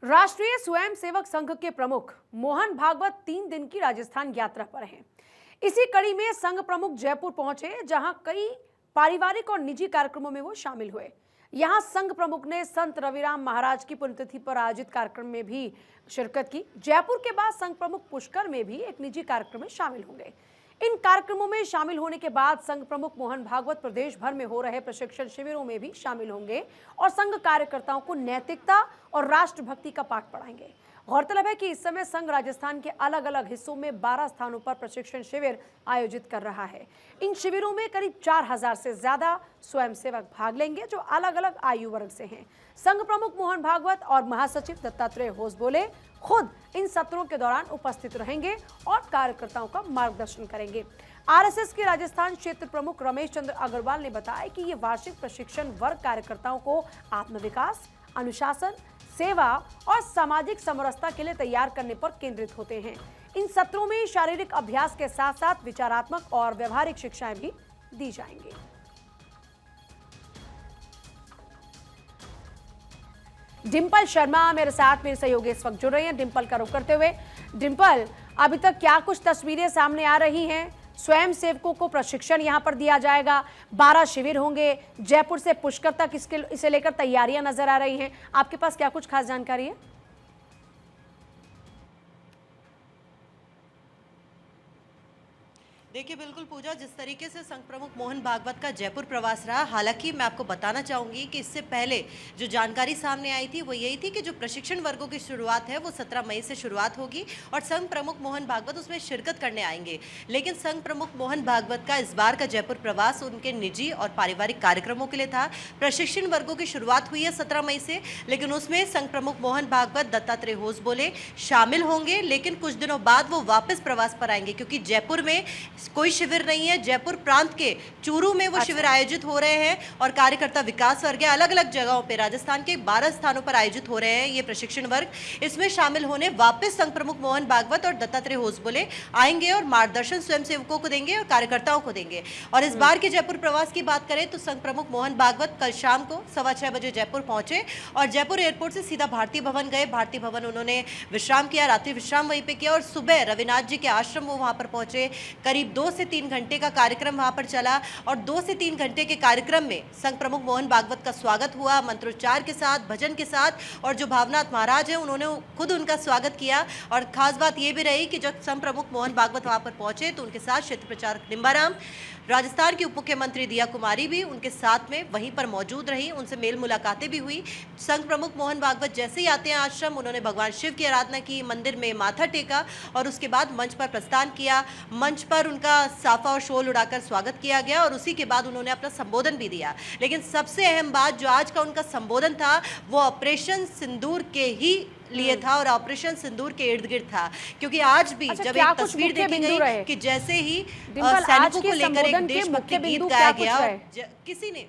राष्ट्रीय स्वयंसेवक संघ के प्रमुख मोहन भागवत 3 दिन की राजस्थान यात्रा पर हैं। इसी कड़ी में संघ प्रमुख जयपुर पहुंचे, जहां कई पारिवारिक और निजी कार्यक्रमों में वो शामिल हुए। यहां संघ प्रमुख ने संत रविराम महाराज की पुण्यतिथि पर आयोजित कार्यक्रम में भी शिरकत की। जयपुर के बाद संघ प्रमुख पुष्कर में भी एक निजी कार्यक्रम में शामिल होंगे। इन कार्यक्रमों में शामिल होने के बाद संघ प्रमुख मोहन भागवत प्रदेश भर में हो रहे प्रशिक्षण शिविरों में भी शामिल होंगे और संघ कार्यकर्ताओं को नैतिकता और राष्ट्रभक्ति का पाठ पढ़ाएंगे। गौरतलब है कि इस समय संघ राजस्थान के अलग अलग हिस्सों में 12 स्थानों पर प्रशिक्षण शिविर आयोजित कर रहा है। इन शिविरों में करीब 4000 से ज्यादा स्वयंसेवक भाग लेंगे, जो अलग अलग आयु वर्ग से हैं। संघ प्रमुख मोहन भागवत और महासचिव दत्तात्रेय होसबोले खुद इन सत्रों के दौरान उपस्थित रहेंगे और कार्यकर्ताओं का मार्गदर्शन करेंगे। आरएसएस के राजस्थान क्षेत्र प्रमुख रमेश चंद्र अग्रवाल ने बताया कि ये वार्षिक प्रशिक्षण वर्ग कार्यकर्ताओं को आत्मविकास, अनुशासन, सेवा और सामाजिक समरसता के लिए तैयार करने पर केंद्रित होते हैं। इन सत्रों में शारीरिक अभ्यास के साथ साथ विचारात्मक और व्यवहारिक शिक्षाएं भी दी जाएंगी। डिंपल शर्मा मेरे साथ मेरे सहयोगी इस वक्त जुड़ रही हैं। डिंपल का रुख करते हुए, डिंपल, अभी तक क्या कुछ तस्वीरें सामने आ रही हैं? स्वयं सेवकों को प्रशिक्षण यहां पर दिया जाएगा, 12 शिविर होंगे, जयपुर से पुष्कर तक इसे लेकर तैयारियां नजर आ रही हैं। आपके पास क्या कुछ खास जानकारी है? देखिए, बिल्कुल पूजा, जिस तरीके से संघ प्रमुख मोहन भागवत का जयपुर प्रवास रहा, हालांकि मैं आपको बताना चाहूंगी कि इससे पहले जो जानकारी सामने आई थी वो यही थी कि जो प्रशिक्षण वर्गों की शुरुआत है वो 17 मई से शुरुआत होगी और संघ प्रमुख मोहन भागवत उसमें शिरकत करने आएंगे। लेकिन संघ प्रमुख मोहन भागवत का इस बार का जयपुर प्रवास उनके निजी और पारिवारिक कार्यक्रमों के लिए था। प्रशिक्षण वर्गों की शुरुआत हुई है 17 मई से, लेकिन उसमें संघ प्रमुख मोहन भागवत, दत्तात्रेय होसबोले शामिल होंगे। लेकिन कुछ दिनों बाद वो वापस प्रवास पर आएंगे, क्योंकि जयपुर में कोई शिविर नहीं है। जयपुर प्रांत के चूरू में वो शिविर आयोजित हो रहे हैं और कार्यकर्ता विकास वर्ग अलग अलग जगहों पे राजस्थान के 12 स्थानों पर आयोजित हो रहे हैं ये प्रशिक्षण वर्ग। इसमें शामिल होने वापस संघ प्रमुख मोहन भागवत और दत्तात्रेय होसबोले आएंगे और मार्गदर्शन स्वयंसेवकों को देंगे और कार्यकर्ताओं को देंगे। और इस बार के जयपुर प्रवास की बात करें तो संघ प्रमुख मोहन भागवत कल शाम को 6:15 बजे जयपुर पहुंचे और जयपुर एयरपोर्ट से सीधा भारतीय भवन गए। भारतीय भवन उन्होंने विश्राम किया, रात्रि विश्राम वहीं पे किया और सुबह रविनाथ जी के आश्रम वो वहां पर पहुंचे। करीब 2 से 3 घंटे का कार्यक्रम वहां पर चला और 2 से 3 घंटे के कार्यक्रम में संघ प्रमुख मोहन भागवत का स्वागत हुआ मंत्रोच्चार के साथ, भजन के साथ। और जो भावनाथ महाराज हैं उन्होंने खुद उनका स्वागत किया। और खास बात यह भी रही कि जब संघ प्रमुख मोहन भागवत वहां पर पहुंचे तो उनके साथ क्षेत्र प्रचारक निम्बाराम, राजस्थान की उप मुख्यमंत्री दिया कुमारी भी उनके साथ में वहीं पर मौजूद रही। उनसे मेल मुलाकातें भी हुई। संघ प्रमुख मोहन भागवत जैसे ही आते हैं आश्रम, उन्होंने भगवान शिव की आराधना की, मंदिर में माथा टेका और उसके बाद मंच पर प्रस्थान किया। मंच पर उनका साफा और शॉल उड़ाकर स्वागत किया गया और उसी के बाद उन्होंने अपना संबोधन भी दिया। लेकिन सबसे अहम बात जो आज का उनका संबोधन था वो ऑपरेशन सिंदूर के ही लिए था और ऑपरेशन सिंदूर के इर्द गिर्द था, क्योंकि आज भी जब एक तस्वीर देखी गई कि जैसे ही सैनिकों को लेकर एक देशभक्ति गीत गाया गया, किसी ने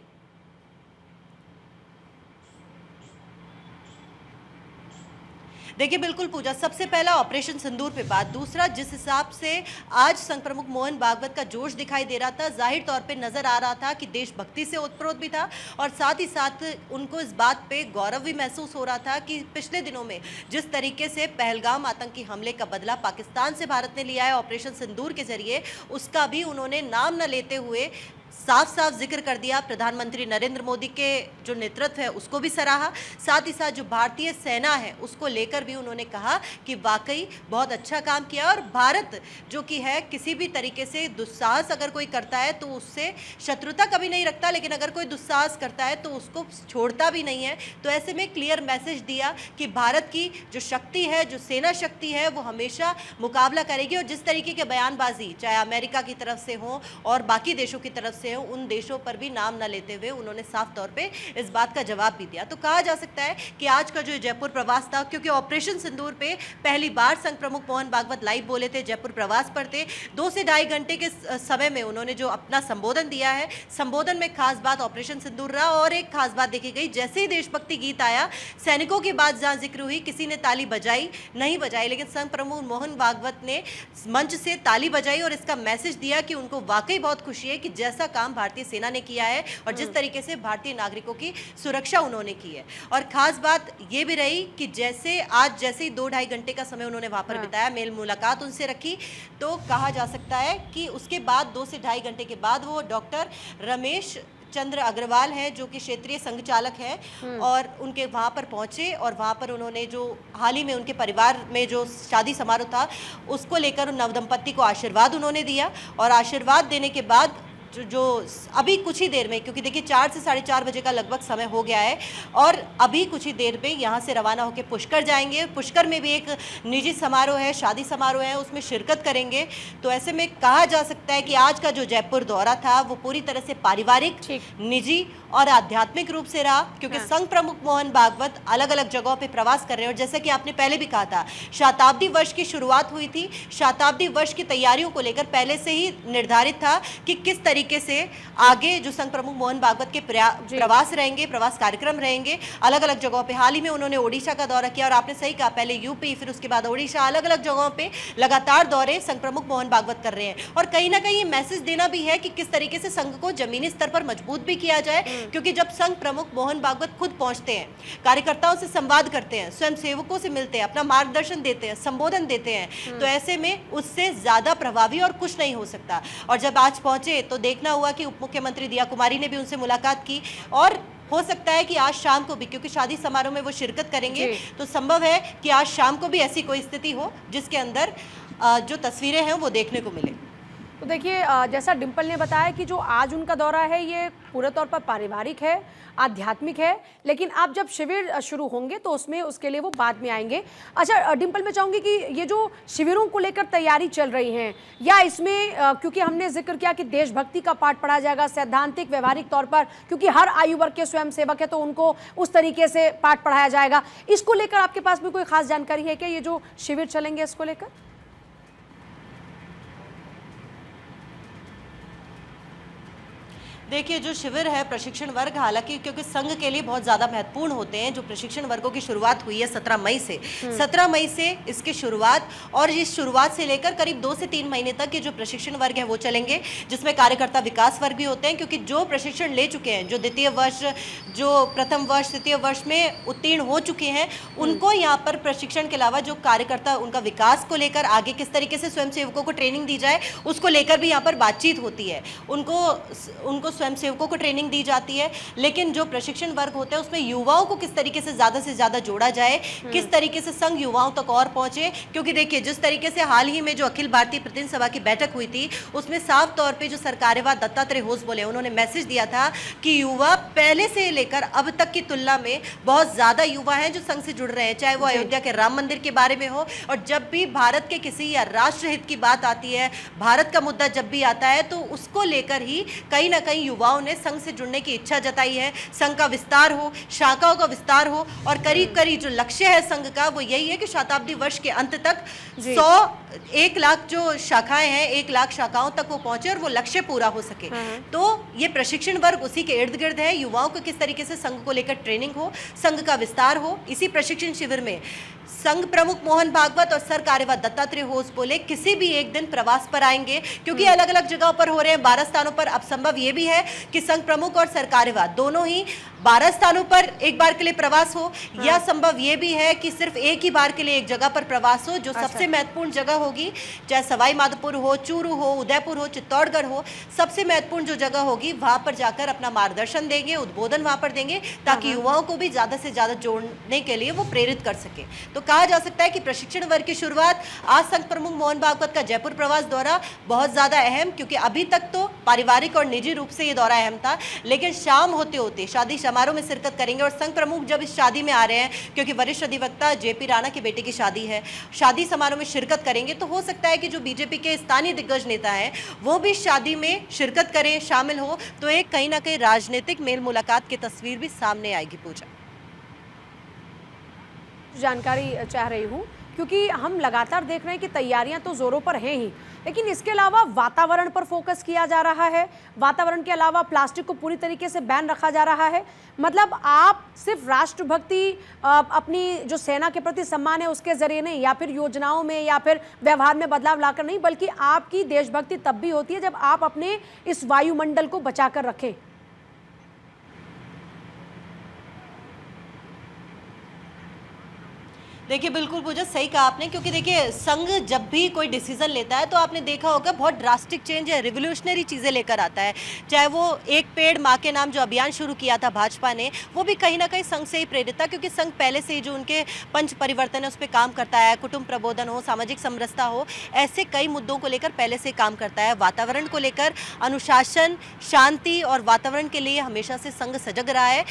देखिए, बिल्कुल पूजा, सबसे पहला ऑपरेशन सिंदूर पे बात। दूसरा, जिस हिसाब से आज संघ प्रमुख मोहन भागवत का जोश दिखाई दे रहा था, जाहिर तौर पे नजर आ रहा था कि देशभक्ति से ओतप्रोत भी था और साथ ही साथ उनको इस बात पे गौरव भी महसूस हो रहा था कि पिछले दिनों में जिस तरीके से पहलगाम आतंकी हमले का बदला पाकिस्तान से भारत ने लिया है ऑपरेशन सिंदूर के जरिए, उसका भी उन्होंने नाम न लेते हुए साफ साफ जिक्र कर दिया। प्रधानमंत्री नरेंद्र मोदी के जो नेतृत्व है उसको भी सराहा, साथ ही साथ जो भारतीय सेना है उसको लेकर भी उन्होंने कहा कि वाकई बहुत अच्छा काम किया और भारत जो कि है किसी भी तरीके से दुस्साहस अगर कोई करता है तो उससे शत्रुता कभी नहीं रखता, लेकिन अगर कोई दुस्साहस करता है तो उसको छोड़ता भी नहीं है। तो ऐसे में क्लियर मैसेज दिया कि भारत की जो शक्ति है, जो सेना शक्ति है, वो हमेशा मुकाबला करेगी। और जिस तरीके के बयानबाजी चाहे अमेरिका की तरफ से हो और बाकी देशों की तरफ से हो, उन देशों पर भी नाम न लेते हुए उन्होंने साफ तौर पे इस बात का जवाब भी दिया। तो कहा जा सकता है कि आज का जो जयपुर प्रवास था, क्योंकि ऑपरेशन सिंदूर पे पहली बार संघ प्रमुख मोहन भागवत लाइव बोले थे, जयपुर प्रवास पर थे, 2 से ढाई घंटे के समय में उन्होंने जो अपना संबोधन दिया है, संबोधन में खास बात ऑपरेशन सिंदूर रहा। और एक खास बात देखी गई, जैसे ही देशभक्ति गीत आया, सैनिकों की बात जहां जिक्र हुई, किसी ने ताली बजाई नहीं बजाई, लेकिन संघ प्रमुख मोहन भागवत ने मंच से ताली बजाई और इसका मैसेज दिया कि उनको वाकई बहुत खुशी है कि जैसा काम भारतीय सेना ने किया है और जिस तरीके से भारतीय नागरिकों की सुरक्षा उन्होंने की है। और खास बात ये भी रही कि जैसे ही 2-2.5 घंटे का समय उन्होंने वहां पर बिताया, मेल मुलाकात उनसे रखी, तो कहा जा सकता है कि उसके बाद 2 से 2.5 घंटे के बाद वो डॉक्टर रमेश चंद्र अग्रवाल हैं, जो कि क्षेत्रीय संघ चालक हैं, और उनके वहाँ पर पहुँचे और वहाँ पर उन्होंने जो हाल ही में उनके परिवार में जो शादी समारोह था उसको लेकर नवदंपति को आशीर्वाद उन्होंने दिया। और आशीर्वाद देने के बाद जो अभी कुछ ही देर में, क्योंकि देखिए 4 से 4:30 बजे का लगभग समय हो गया है, और अभी कुछ ही देर में यहाँ से रवाना होकर पुष्कर जाएंगे। पुष्कर में भी एक निजी समारोह है, शादी समारोह है, उसमें शिरकत करेंगे। तो ऐसे में कहा जा सकता है कि आज का जो जयपुर दौरा था वो पूरी तरह से पारिवारिक, निजी और आध्यात्मिक रूप से रहा, क्योंकि संघ प्रमुख मोहन भागवत अलग अलग जगहों पे प्रवास कर रहे हैं। और जैसे कि आपने पहले भी कहा था, शताब्दी वर्ष की शुरुआत हुई थी, शताब्दी वर्ष की तैयारियों को लेकर पहले से ही निर्धारित था कि किस तरीके से आगे जो संघ प्रमुख मोहन भागवत के प्रवास रहेंगे, प्रवास कार्यक्रम रहेंगे अलग अलग जगहों पे। हाल ही में उन्होंने ओडिशा का दौरा किया, और आपने सही कहा, पहले यूपी, फिर उसके बाद ओडिशा, अलग अलग जगहों पे लगातार दौरे संघ प्रमुख मोहन भागवत कर रहे हैं। और कहीं ना कहीं ये मैसेज देना भी है कि किस तरीके से संघ को जमीनी स्तर पर मजबूत भी किया जाए, क्योंकि जब संघ प्रमुख मोहन भागवत खुद पहुंचते हैं, कार्यकर्ताओं से संवाद करते हैं, स्वयं सेवकों से मिलते हैं, अपना मार्गदर्शन देते हैं, संबोधन देते हैं, तो ऐसे में उससे ज्यादा प्रभावी और कुछ नहीं हो सकता। और जब आज पहुंचे तो देखना हुआ कि उप मुख्यमंत्री दिया कुमारी ने भी उनसे मुलाकात की, और हो सकता है कि आज शाम को भी, क्योंकि शादी समारोह में वो शिरकत करेंगे, तो संभव है कि आज शाम को भी ऐसी कोई स्थिति हो जिसके अंदर जो तस्वीरें हैं वो देखने को मिले। तो देखिए, जैसा डिम्पल ने बताया कि जो आज उनका दौरा है ये पूरे तौर पर पारिवारिक है, आध्यात्मिक है, लेकिन आप जब शिविर शुरू होंगे तो उसमें उसके लिए वो बाद में आएंगे। अच्छा डिम्पल, मैं चाहूँगी कि ये जो शिविरों को लेकर तैयारी चल रही है, या इसमें क्योंकि हमने जिक्र किया कि देशभक्ति का पाठ पढ़ा जाएगा, सैद्धांतिक व्यवहारिक तौर पर, क्योंकि हर आयु वर्ग के स्वयंसेवक है तो उनको उस तरीके से पाठ पढ़ाया जाएगा, इसको लेकर आपके पास में कोई खास जानकारी है क्या, ये जो शिविर चलेंगे इसको लेकर? देखिए, जो शिविर है, प्रशिक्षण वर्ग, हालांकि क्योंकि संघ के लिए बहुत ज़्यादा महत्वपूर्ण होते हैं, जो प्रशिक्षण वर्गों की शुरुआत हुई है 17 मई से, 17 मई से इसकी शुरुआत, और इस शुरुआत से लेकर करीब 2 से 3 महीने तक के जो प्रशिक्षण वर्ग है वो चलेंगे, जिसमें कार्यकर्ता विकास वर्ग भी होते हैं, क्योंकि जो प्रशिक्षण ले चुके हैं, जो द्वितीय वर्ष, जो प्रथम वर्ष, तृतीय वर्ष में उत्तीर्ण हो चुके हैं, उनको यहाँ पर प्रशिक्षण के अलावा जो कार्यकर्ता, उनका विकास को लेकर आगे किस तरीके से स्वयंसेवकों को ट्रेनिंग दी जाए उसको लेकर भी यहाँ पर बातचीत होती है। उनको स्वयंसेवकों को ट्रेनिंग दी जाती है, लेकिन जो प्रशिक्षण वर्ग होते हैं उसमें युवाओं को किस तरीके से ज़्यादा जोड़ा जाए, किस तरीके से संघ युवाओं तक और पहुंचे। क्योंकि देखिए, जिस तरीके से हाल ही में जो अखिल भारतीय प्रतिनिधि सभा की बैठक हुई थी, उसमें साफ तौर पे जो सरकार्यवाह दत्तात्रेय होस बोले, उन्होंने मैसेज दिया था कि युवा पहले से लेकर अब तक की तुलना में बहुत ज़्यादा युवा हैं जो संघ से जुड़ रहे हैं, चाहे वो अयोध्या के राम मंदिर के बारे में हो, और जब भी भारत के किसी या राष्ट्रहित की बात आती है, भारत का मुद्दा जब भी आता है, तो उसको लेकर ही कहीं ना कहीं युवाओं ने संघ से जुड़ने की इच्छा जताई है। संघ का विस्तार हो, शाखाओं का विस्तार हो, और करीब जो लक्ष्य है संघ का वो यही है कि शताब्दी वर्ष के अंत तक 1 लाख जो शाखाएं हैं, 1 लाख शाखाओं तक वो पहुंचे और वो लक्ष्य पूरा हो सके। तो ये प्रशिक्षण वर्ग उसी के इर्द गिर्द है, युवाओं को किस तरीके से संघ को लेकर ट्रेनिंग हो, संघ का विस्तार हो। इसी प्रशिक्षण शिविर में संघ प्रमुख मोहन भागवत और सर कार्यवाह दत्तात्रेय होस बोले किसी भी एक दिन प्रवास पर आएंगे, क्योंकि अलग अलग जगहों पर हो रहे हैं, 12 स्थानों पर। अब संभव ये भी है कि संघ प्रमुख और सर कार्यवाह दोनों ही 12 स्थानों पर एक बार के लिए प्रवास हो, या संभव ये भी है कि सिर्फ एक ही बार के लिए एक जगह पर प्रवास हो, जो सबसे महत्वपूर्ण जगह होगी, चाहे सवाई माधोपुर हो, चूरू हो, उदयपुर हो, चित्तौड़गढ़ हो, सबसे महत्वपूर्ण जो जगह होगी वहां पर जाकर अपना मार्गदर्शन देंगे, उद्बोधन वहां पर देंगे, ताकि युवाओं को भी ज्यादा से ज्यादा जोड़ने के लिए वो प्रेरित कर सके। तो कहा जा सकता है कि प्रशिक्षण वर्ग की शुरुआत, आज संघ प्रमुख मोहन भागवत का जयपुर प्रवास दौरा बहुत ज्यादा अहम, क्योंकि अभी तक तो पारिवारिक और निजी रूप से ये दौरा अहम था, लेकिन शाम होते होते शादी समारोह में शिरकत करेंगे। और संघ प्रमुख जब इस शादी में आ रहे हैं, क्योंकि वरिष्ठ अधिवक्ता जेपी राणा की बेटी की शादी है, शादी समारोह में शिरकत करेंगे, तो हो सकता है कि जो बीजेपी के स्थानीय दिग्गज नेता हैं वो भी शादी में शिरकत करें, शामिल हो, तो एक कहीं ना कहीं राजनीतिक मेल मुलाकात की तस्वीर भी सामने आएगी। पूजा, जानकारी चाह रही हूँ, क्योंकि हम लगातार देख रहे हैं कि तैयारियां तो जोरों पर हैं ही, लेकिन इसके अलावा वातावरण पर फोकस किया जा रहा है। वातावरण के अलावा प्लास्टिक को पूरी तरीके से बैन रखा जा रहा है। मतलब आप सिर्फ राष्ट्रभक्ति अपनी जो सेना के प्रति सम्मान है उसके जरिए नहीं, या फिर योजनाओं में या फिर व्यवहार में बदलाव लाकर नहीं, बल्कि आपकी देशभक्ति तब भी होती है जब आप अपने इस वायुमंडल को बचाकर रखें। देखिए बिल्कुल पूजा सही कहा आपने, क्योंकि देखिए संघ जब भी कोई डिसीजन लेता है तो आपने देखा होगा बहुत ड्रास्टिक चेंज है, रिवोल्यूशनरी चीज़ें लेकर आता है। चाहे वो एक पेड़ माँ के नाम जो अभियान शुरू किया था भाजपा ने, वो भी कहीं ना कहीं संघ से ही प्रेरित था, क्योंकि संघ पहले से ही जो उनके पंच परिवर्तन है उस पर काम करता है। कुटुंब प्रबोधन हो, सामाजिक समरसता हो, ऐसे कई मुद्दों को लेकर पहले से काम करता है। वातावरण को लेकर अनुशासन, शांति और वातावरण के लिए हमेशा से संघ सजग रहा है।